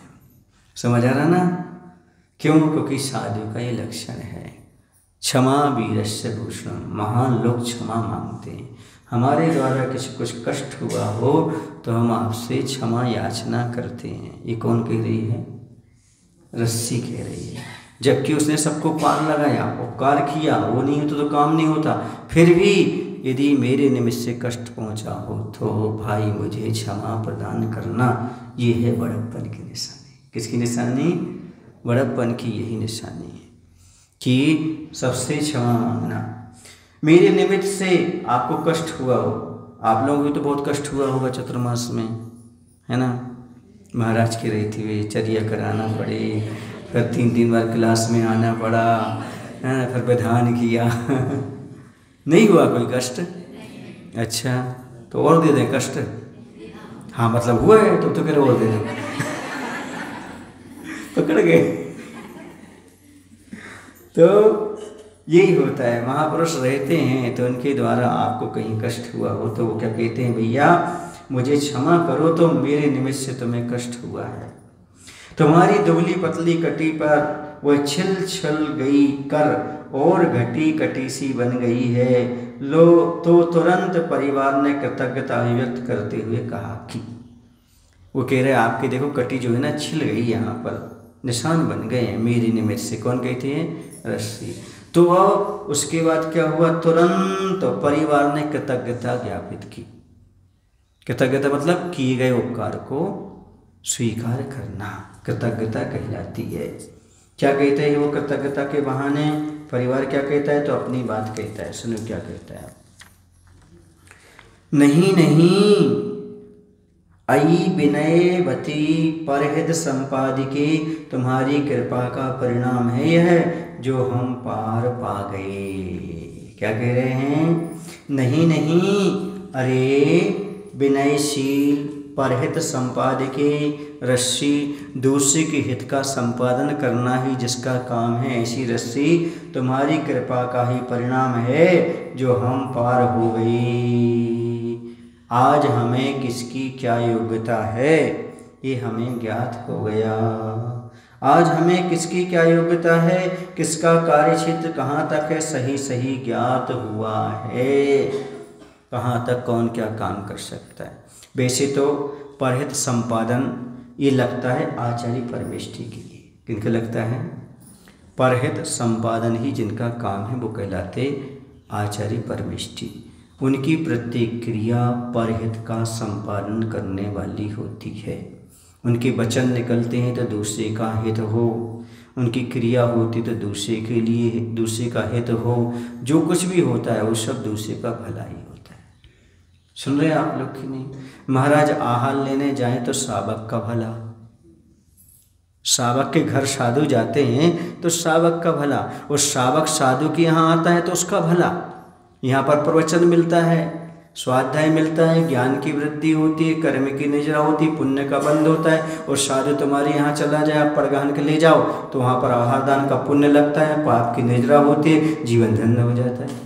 समझ आ रहा ना, क्यों, क्योंकि साधु का ये लक्षण है। क्षमा वीरस्य भूषण, महान लोग क्षमा मांगते हैं। हमारे द्वारा किसी कुछ कष्ट हुआ हो तो हम आपसे क्षमा याचना करते हैं। ये कौन कह रही है, रस्सी कह रही है। जबकि उसने सबको पार लगाया, उपकार किया, वो नहीं होता तो काम नहीं होता। फिर भी यदि मेरे निमित्त से कष्ट पहुंचा हो तो भाई मुझे क्षमा प्रदान करना। ये है बड़प्पन की निशानी। किसकी निशानी, बड़प्पन की यही निशानी है कि सबसे क्षमा मांगना। मेरे निमित्त से आपको कष्ट हुआ हो, आप लोगों को तो बहुत कष्ट हुआ होगा चतुर्मास में, है ना। महाराज की रही थी वे, चर्या कराना पड़े, फिर 3 बार क्लास में आना पड़ा, फिर विधान किया नहीं हुआ कोई कष्ट? अच्छा, तो और दे दें कष्ट? हाँ मतलब हुआ है तो कह रहे और दे दें पकड़ गए। तो यही होता है, महापुरुष रहते हैं तो उनके द्वारा आपको कहीं कष्ट हुआ हो तो वो क्या कहते हैं, भैया मुझे क्षमा करो, तो मेरे निमित्त से तुम्हें कष्ट हुआ है। तुम्हारी दुबली पतली कटी पर वह छिल छल गई कर और घटी कटी सी बन गई है। लो तो तुरंत परिवार ने कृतज्ञता अभिव्यक्त करते हुए कहा कि, वो कह रहे आपके देखो कटी जो है ना छिल गई, यहाँ पर निशान बन गए हैं मेरे निमित्त से। कौन कहते हैं, रस्सी। तो उसके बाद क्या हुआ, तुरंत परिवार ने कृतज्ञता ज्ञापित की। कृतज्ञता मतलब किए गए उपकार को स्वीकार करना, कृतज्ञता कहलाती है। क्या कहते हैं वो कृतज्ञता के बहाने, परिवार क्या कहता है, तो अपनी बात कहता है। सुनो क्या कहता है, नहीं नहीं आई विनयवती परहित संपादिके, तुम्हारी कृपा का परिणाम है यह जो हम पार पा गए। क्या कह रहे हैं, नहीं नहीं, अरे विनयशील परहित संपादके, रस्सी दूसरे के हित का संपादन करना ही जिसका काम है, ऐसी रस्सी तुम्हारी कृपा का ही परिणाम है जो हम पार हो गई। आज हमें किसकी क्या योग्यता है ये हमें ज्ञात हो गया। आज हमें किसकी क्या योग्यता है, किसका कार्य क्षेत्र कहाँ तक है, सही सही ज्ञात हुआ है, कहाँ तक कौन क्या काम कर सकता है। वैसे तो परहित संपादन ये लगता है आचार्य परमेष्ठी के लिए। किनको लगता है, परहित संपादन ही जिनका काम है वो कहलाते आचार्य परमेष्ठी। उनकी प्रत्येक क्रिया परहित का संपादन करने वाली होती है। उनके वचन निकलते हैं तो दूसरे का हित हो, उनकी क्रिया होती तो दूसरे के लिए दूसरे का हित हो। जो कुछ भी होता है वो सब दूसरे का भला ही होता है। सुन रहे आप लोग कि नहीं। महाराज आहार लेने जाएं तो साबक का भला, शावक के घर साधु जाते हैं तो शावक का भला, और शावक साधु के यहाँ आता है तो उसका भला। यहाँ पर प्रवचन मिलता है, स्वाध्याय मिलता है, ज्ञान की वृद्धि होती है, कर्म की निजरा होती है, पुण्य का बंध होता है। और साधु तुम्हारे यहाँ चला जाए, आप परगहन के ले जाओ तो वहाँ पर आहार दान का पुण्य लगता है, पाप की निजरा होती है, जीवन धन्य हो जाता है।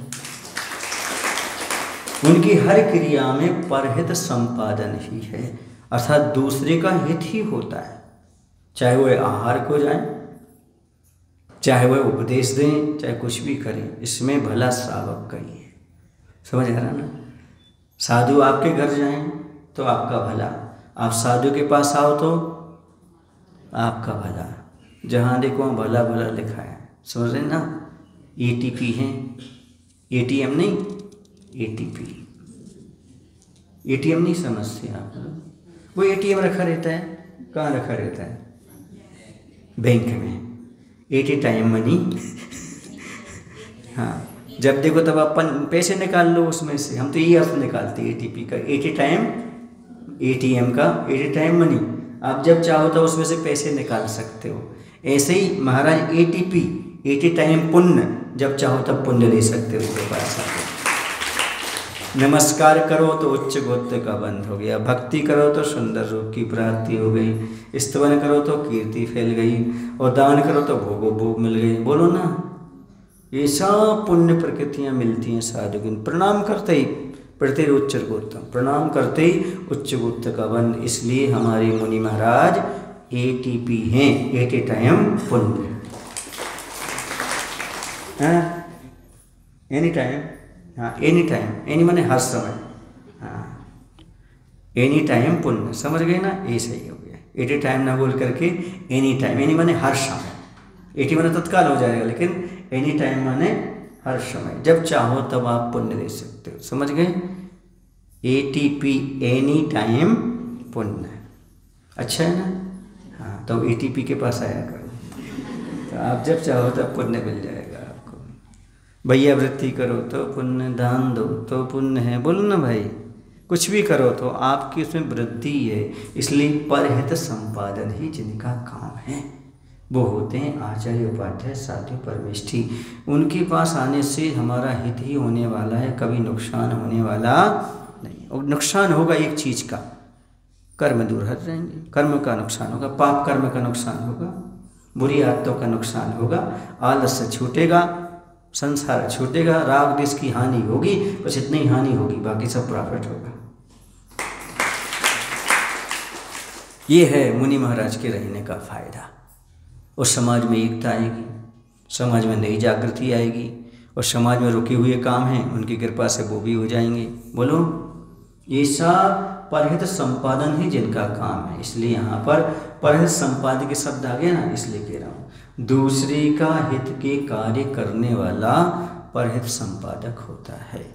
उनकी हर क्रिया में परहित संपादन ही है, अर्थात दूसरे का हित ही होता है। चाहे वह आहार को जाए, चाहे वह उपदेश दें, चाहे कुछ भी करें, इसमें भला श्रावक का ही है। समझ आ रहा ना? साधु आपके घर जाएं तो आपका भला, आप साधु के पास आओ तो आपका भला। जहाँ देखो वहाँ भला भला लिखा है। समझ रहे ना? ATP है, ATM नहीं, ATP। ATM नहीं समझते आप लोग? वो ATM रखा रहता है, कहाँ रखा रहता है? बैंक में। Eighty time money. हाँ, जब देखो तब अपन पैसे निकाल लो उसमें से। हम तो ये अर्थ निकालते हैं ATP का, एटी टाइम, ATM का एटी टाइम मनी। आप जब चाहो तो उसमें से पैसे निकाल सकते हो। ऐसे ही महाराज ATP, एटी टाइम पुण्य, जब चाहो तब पुण्य ले सकते हो उसके पास आके। नमस्कार करो तो उच्च गोत्र का बंध हो गया, भक्ति करो तो सुंदर रूप की प्राप्ति हो गई, स्तवन करो तो कीर्ति फैल गई, और दान करो तो भोगो भोग मिल गई। बोलो ना, ये सब पुण्य प्रकृतियाँ मिलती हैं साधु की। प्रणाम करते ही पढ़ते उच्च गोत्र, प्रणाम करते ही उच्च गोत्र का बंध। इसलिए हमारे मुनि महाराज ATP हैं, एटी टाइम पुण्य। एनी टाइम, हाँ एनी टाइम, एनी माने हर समय, हाँ एनी टाइम पुण्य। समझ गए ना? ये सही हो गया। एटी टाइम ना बोल करके एनी टाइम, एनी माने हर समय। एटी माने तत्काल हो जाएगा, लेकिन एनी टाइम माने हर समय, जब चाहो तब आप पुण्य दे सकते हो। समझ गए? ATP एनी टाइम पुण्य, अच्छा है ना? हाँ, तो ATP के पास आया करो, तो आप जब चाहो तब पुण्य मिल जाएगा आपको। भैया वृत्ति करो तो पुण्य, दान दो तो पुण्य है। बोलो ना भाई, कुछ भी करो तो आपकी उसमें वृद्धि है। इसलिए परहित संपादन ही जिनका काम है वो होते हैं आचार्य, उपाध्याय, साधु, परमेष्ठी। उनके पास आने से हमारा हित ही होने वाला है, कभी नुकसान होने वाला नहीं। और नुकसान होगा एक चीज़ का, कर्म दूर हट जाएंगे, कर्म का नुकसान होगा, पाप कर्म का नुकसान होगा, बुरी आदतों का नुकसान होगा, आलस्य छूटेगा, संसार छूटेगा, राग देश की हानि होगी, बस इतनी हानि होगी, बाकी सब प्रॉफिट होगा। ये है मुनि महाराज के रहने का फायदा। और समाज में एकता आएगी, समाज में नई जागृति आएगी, और समाज में रुके हुए काम हैं उनकी कृपा से वो भी हो जाएंगे। बोलो, ये सब परहित संपादन ही जिनका काम है। इसलिए यहाँ पर परहित संपादक के शब्द आ गए ना, इसलिए कह रहा हूँ। दूसरे का हित के कार्य करने वाला परहित संपादक होता है।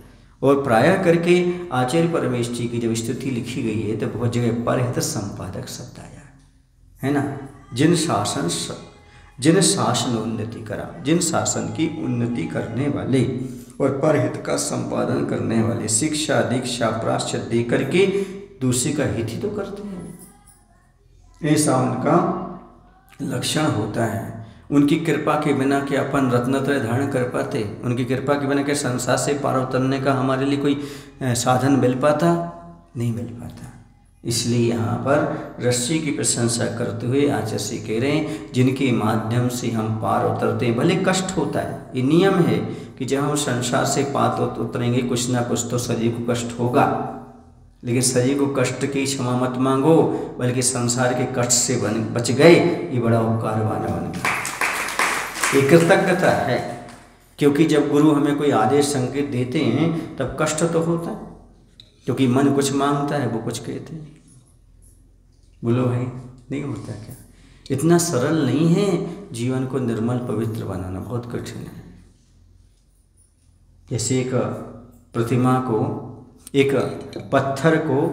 और प्रायः करके आचार्य परमेष्ठी की जब स्तुति लिखी गई है तो बहुत जगह परहित संपादक शब्द आया है ना। जिन शासनोन्नति करा, जिन शासन की उन्नति करने वाले और परहित का संपादन करने वाले, शिक्षा दीक्षा प्राश्चित दे करके दूसरे का हित ही तो करते हैं। ऐसा उनका लक्षण होता है। उनकी कृपा के बिना के अपन रत्नत्रय धारण कर पाते? उनकी कृपा के बिना के संसार से पार उतरने का हमारे लिए कोई साधन मिल पाता? नहीं मिल पाता। इसलिए यहाँ पर ऋषि की प्रशंसा करते हुए आचार्य कह रहे हैं, जिनके माध्यम से हम पार उतरते हैं। भले कष्ट होता है, ये नियम है कि जब हम संसार से पार उतरेंगे कुछ ना कुछ तो शरीर को कष्ट होगा, लेकिन शरीर को कष्ट की क्षमा मत मांगो, बल्कि संसार के कष्ट से बच गए, ये बड़ा उपकारवान बन गया। ये कृतज्ञता है, क्योंकि जब गुरु हमें कोई आदेश संकेत देते हैं तब कष्ट तो होता है, क्योंकि मन कुछ मांगता है वो कुछ कहते हैं। बोलो भाई, नहीं होता क्या? इतना सरल नहीं है जीवन को निर्मल पवित्र बनाना, बहुत कठिन है। जैसे एक प्रतिमा को, एक पत्थर को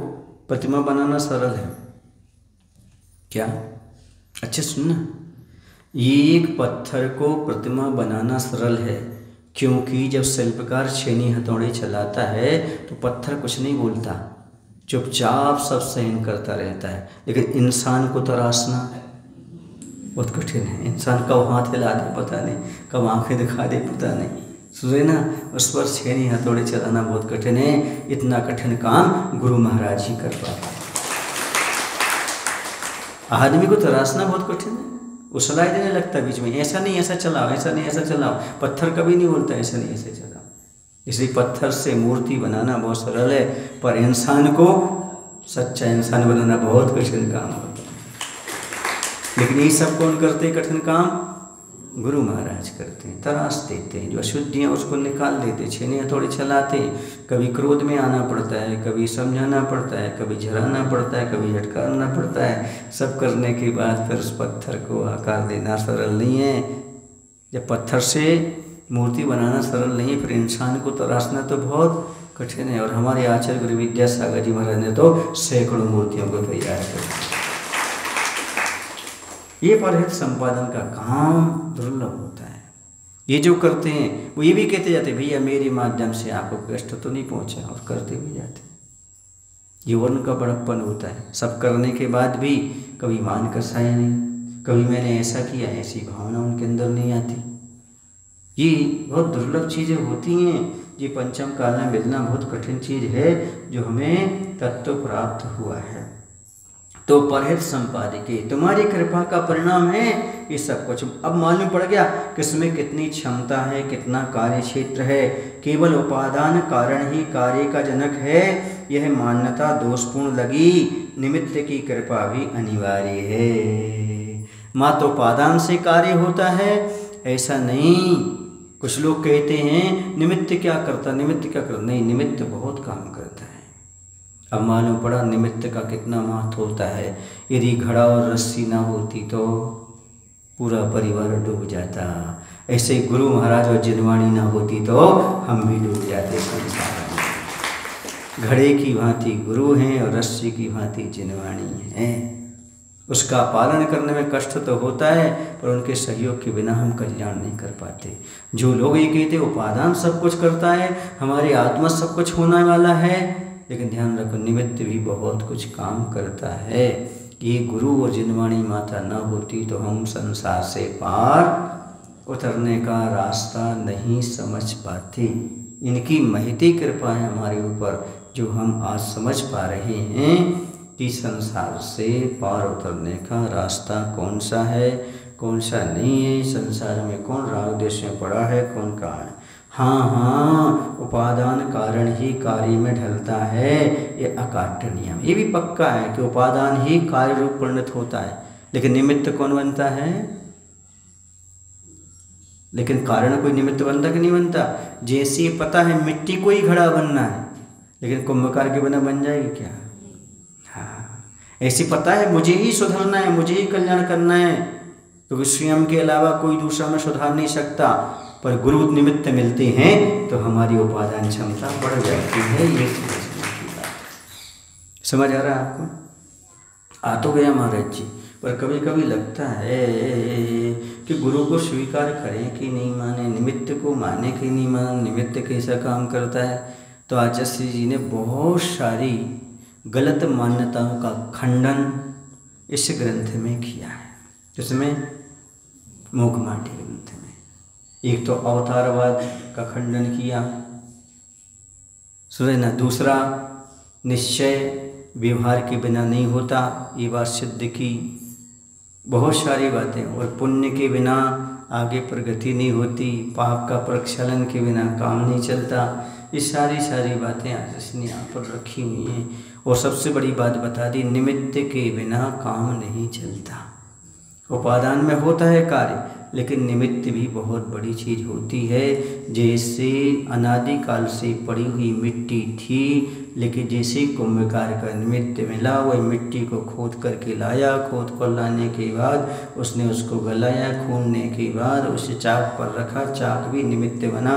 प्रतिमा बनाना सरल है क्या? अच्छा सुनना, ये एक पत्थर को प्रतिमा बनाना सरल है, क्योंकि जब शिल्पकार छेनी हथौड़े चलाता है तो पत्थर कुछ नहीं बोलता, चुपचाप सब सहन करता रहता है। लेकिन इंसान को तराशना, बहुत कठिन है। इंसान कब हाथ हिला दे पता नहीं, कब आंखें दिखा दे पता नहीं, सुने ना। उस पर छेनी हथौड़े चलाना बहुत कठिन है। इतना कठिन काम गुरु महाराज ही कर पाते हैं। आदमी को तराशना बहुत कठिन है, उछलाई देने लगता है बीच में, ऐसा नहीं ऐसा चलाओ, ऐसा नहीं ऐसा चलाओ। पत्थर कभी नहीं बोलता ऐसा नहीं ऐसे चलाओ। इसलिए पत्थर से मूर्ति बनाना बहुत सरल है, पर इंसान को सच्चा इंसान बनाना बहुत कठिन काम होता है। लेकिन ये सब कौन करते हैं कठिन काम? गुरु महाराज करते हैं, तराश देते हैं, जो अशुद्धियाँ उसको निकाल देते, छेने हथौड़े चलाते हैं। कभी क्रोध में आना पड़ता है, कभी समझाना पड़ता है, कभी झराना पड़ता है, कभी हटकारना पड़ता है। सब करने के बाद फिर उस पत्थर को आकार देना सरल नहीं है। जब पत्थर से मूर्ति बनाना सरल नहीं है, फिर इंसान को तराशना तो बहुत कठिन है। और हमारे आचार्य गुरु विद्यासागर जी महाराज ने तो सैकड़ों मूर्तियों को तैयार कर दिया। ये परहित संपादन का काम दुर्लभ होता है। ये जो करते हैं वो ये भी कहते जाते भैया मेरे माध्यम से आपको कष्ट तो नहीं पहुंचा, और करते भी जाते। ये उनका बड़प्पन होता है। सब करने के बाद भी कभी मान कसाया नहीं, कभी मैंने ऐसा किया, ऐसी भावना उनके अंदर नहीं आती। ये बहुत दुर्लभ चीज़ें होती हैं। ये पंचम काल में मिलना बहुत कठिन चीज़ है, जो हमें तत्व प्राप्त हुआ है। तो परहित संपादिके, तुम्हारी कृपा का परिणाम है ये सब कुछ। अब मालूम पड़ गया किसमें कितनी क्षमता है, कितना कार्य क्षेत्र है। केवल उपादान कारण ही कार्य का जनक है, यह मान्यता दोषपूर्ण लगी। निमित्त की कृपा भी अनिवार्य है। मात्र उपादान से कार्य होता है ऐसा नहीं। कुछ लोग कहते हैं निमित्त क्या करता, निमित्त क्या करता। नहीं, निमित्त बहुत काम करता है। अब मालूम पड़ा निमित्त का कितना महत्व होता है। यदि घड़ा और रस्सी ना होती तो पूरा परिवार डूब जाता। ऐसे गुरु महाराज और जिनवाणी ना होती तो हम भी डूब जाते संसार में। घड़े की भांति गुरु हैं और रस्सी की भांति जिनवाणी है। उसका पालन करने में कष्ट तो होता है, पर उनके सहयोग के बिना हम कल्याण नहीं कर पाते। जो लोग ये कहते उपादान सब कुछ करता है, हमारी आत्मा सब कुछ होने वाला है, लेकिन ध्यान रखो निमित्त भी बहुत कुछ काम करता है। ये गुरु और जिनवाणी माता न होती तो हम संसार से पार उतरने का रास्ता नहीं समझ पाते। इनकी महती कृपा है हमारे ऊपर, जो हम आज समझ पा रहे हैं कि संसार से पार उतरने का रास्ता कौन सा है, कौन सा नहीं है। संसार में कौन राग देश में पड़ा है, कौन कहाँ है। हाँ, उपादान कारण ही कार्य में ढलता है, ये अकाट्य नियम। ये भी पक्का है कि उपादान ही कार्य रूप परिणत होता है, लेकिन निमित्त कौन बनता है? लेकिन कारण कोई निमित्त बनता कि नहीं बनता? जैसे पता है मिट्टी को ही घड़ा बनना है, लेकिन कुंभकार के बिना बन जाएगी क्या? हाँ, ऐसे पता है मुझे ही सुधरना है, मुझे ही कल्याण करना है, क्योंकि स्वयं के अलावा कोई दूसरा में सुधार नहीं सकता। पर गुरु निमित्त मिलते हैं तो हमारी उपादान क्षमता बढ़ जाती है। ये समझने की बात समझ आ रहा है आपको? आ तो गया महाराज जी, पर कभी कभी लगता है कि गुरु को स्वीकार करें कि नहीं माने, निमित्त को माने कि नहीं माने, निमित्त कैसा काम करता है। तो आचार्य जी ने बहुत सारी गलत मान्यताओं का खंडन इस ग्रंथ में किया है, जिसमें मोक्षमार्ग ग्रंथ में। एक तो अवतारवाद का खंडन किया, सुने ना। दूसरा, निश्चय व्यवहार के बिना नहीं होता, ये बात सिद्ध की। बहुत सारी बातें। और पुण्य के बिना आगे प्रगति नहीं होती, पाप का प्रक्षालन के बिना काम नहीं चलता। ये सारी बातें आज ने यहाँ पर रखी हुई हैं। और सबसे बड़ी बात बता दी, निमित्त के बिना काम नहीं चलता। उपादान में होता है कार्य, लेकिन निमित्त भी बहुत बड़ी चीज़ होती है। जैसे अनादिकाल से पड़ी हुई मिट्टी थी, लेकिन जैसे कुंभकार का निमित्त मिला, वही मिट्टी को खोद करके लाया। खोद कर लाने के बाद उसने उसको गलाया, खूनने के बाद उसे चाक पर रखा। चाक भी निमित्त बना,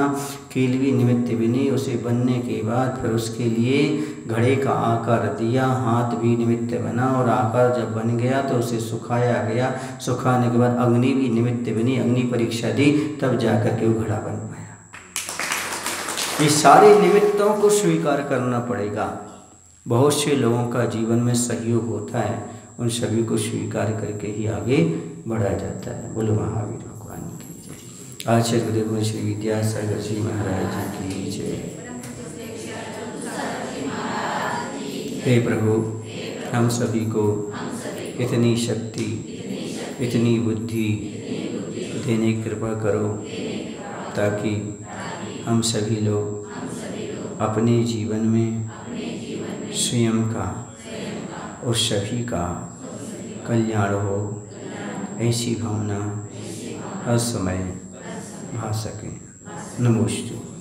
कील भी निमित्त बनी। उसे बनने के बाद फिर उसके लिए घड़े का आकार दिया, हाथ भी निमित्त बना। और आकार जब बन गया तो उसे सुखाया गया। सुखाने के बाद अग्नि भी निमित्त बनी, अग्नि परीक्षा दी, तब जाकर के वो घड़ा बन पाया। ये सारे निमित्तों को स्वीकार करना पड़ेगा। बहुत से लोगों का जीवन में सहयोग होता है उन सभी को स्वीकार करके ही आगे बढ़ा जाता है। बोलो महावीर भगवान की जय। आचार्य गुरुदेव श्री विद्यासागर जी महाराज की जय। हे प्रभु, हम सभी को इतनी शक्ति, इतनी बुद्धि देने की कृपा करो ताकि हम सभी लोग अपने जीवन में स्वयं का और सभी का कल्याण हो, ऐसी भावना हर समय भा सकें। नमोस्तु।